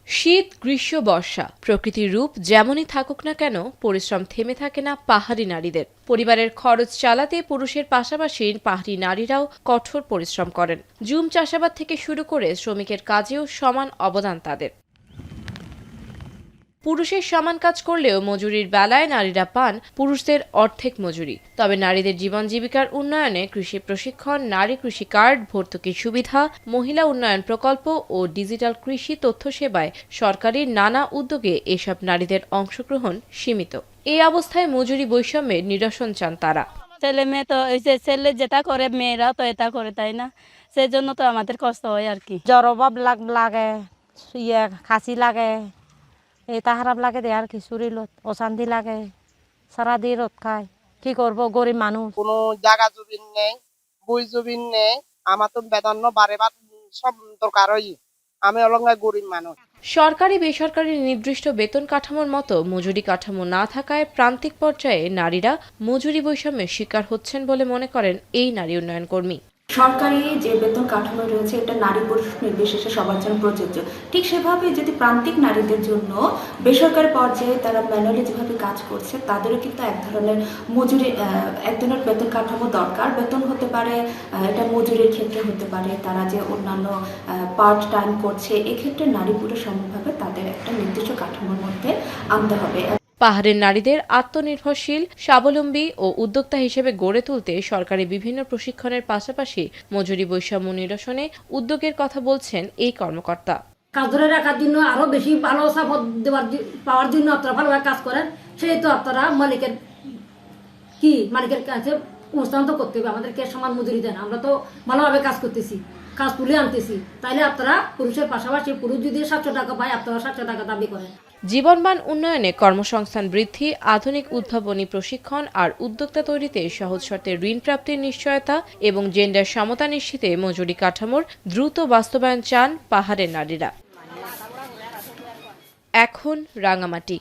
শীত, গ্রীষ্ম, বর্ষা প্রকৃতির রূপ যেমনই থাকুক না কেন পরিশ্রম থেমে থাকে না পাহাড়ি নারীদের। পরিবারের খরচ চালাতে পুরুষের পাশাপাশি পাহাড়ি নারীরাও কঠোর পরিশ্রম করেন। জুম চাষাবাদ থেকে শুরু করে শ্রমিকের কাজেও সমান অবদান তাদের। পুরুষের সমান কাজ করলেও মজুরির বেলায় নারীরা পান পুরুষদের অর্ধেক মজুরি। তবে নারীদের জীবন জীবিকার উন্নয়নে কৃষি প্রশিক্ষণ, নারী কৃষি কার্ড, ভর্তুকির সুবিধা, মহিলা উন্নয়ন প্রকল্প ও ডিজিটাল কৃষি তথ্য সেবায় সরকারি নানা উদ্যোগে এসব নারীদের অংশগ্রহণ সীমিত। এই অবস্থায় মজুরি বৈষম্যের নিরসন চান তারা। ছেলে মেয়ে তো ওই যে ছেলে যেটা করে মেয়েরাও তো এটা করে, তাই না? সেই জন্য তো আমাদের কষ্ট হয় আর কি। জ্বর অভাব লাগে, খাসি লাগে, এটা খারাপ লাগে দে আর কি। শরীরত অশান্তি লাগে, সারাদিন রোদ খায়, কি করব গরিব মানুষ। কোনো জায়গা জমিন নেই, বই জমিন নেই, আমার তো বেতন বারেবার সব দরকার হয়। আমি অলঙ্ঘায় গরিব মানুষ। সরকারি বেসরকারি নির্দিষ্ট বেতন কাঠামোর মতো মজুরি কাঠামো না থাকায় প্রান্তিক পর্যায়ে নারীরা মজুরি বৈষম্যের শিকার হচ্ছেন বলে মনে করেন এই নারী উন্নয়ন কর্মী। সরকারি যে বেতন কাঠামো রয়েছে এটা নারী পুরুষ নির্বিশেষে সবার জন্য প্রযোজ্য। ঠিক সেভাবে যদি প্রান্তিক নারীদের জন্য বেসরকারি পর্যায়ে তারা ম্যানুয়ালি যেভাবে কাজ করছে তাদেরও কিন্তু এক ধরনের মজুরি, এক ধরনের বেতন কাঠামো দরকার। বেতন হতে পারে, এটা মজুরির ক্ষেত্রে হতে পারে, তারা যে অন্যান্য পার্ট টাইম করছে, এক্ষেত্রে নারী পুরুষ সমানভাবে তাদের একটা নির্দিষ্ট কাঠামোর মধ্যে আনতে হবে। পাহাড়ের নারীদের আত্মনির্ভরশীল, স্বাবলম্বী ও উদ্যোক্তা হিসেবে গড়ে তুলতে সরকারি বিভিন্ন প্রশিক্ষণের পাশাপাশি মজুরি বৈষম্য নিরসনে উদ্যোগের কথা বলছেন এই কর্মকর্তা। কাজ ধরে রাখার জন্য আরো বেশি ভালো সাপোর্ট পাওয়ার জন্য আপনারা ভালোভাবে কাজ করেন, সেই তো আপনারা মালিকের কাছে অনুষ্ঠান তো করতে হবে, আমাদেরকে সমান মজুরি দেন। আমরা তো ভালোভাবে কাজ করতেছি, কাজ তুলে আনতেছি, তাইলে আপনারা পুরুষের পাশাপাশি পুরুষ যদি 700 টাকা পায় আপনারা 700 টাকা দাবি করেন। জীবনমান উন্নয়নে কর্মসংস্থান বৃদ্ধি, আধুনিক উদ্ভাবনী প্রশিক্ষণ আর উদ্যোক্তা তৈরিতে সহজ শর্তে ঋণ প্রাপ্তির নিশ্চয়তা এবং জেন্ডার সমতা নিশ্চিতে মজুরি কাঠামোর দ্রুত বাস্তবায়ন চান পাহাড়ের নারীরা। এখন রাঙামাটি।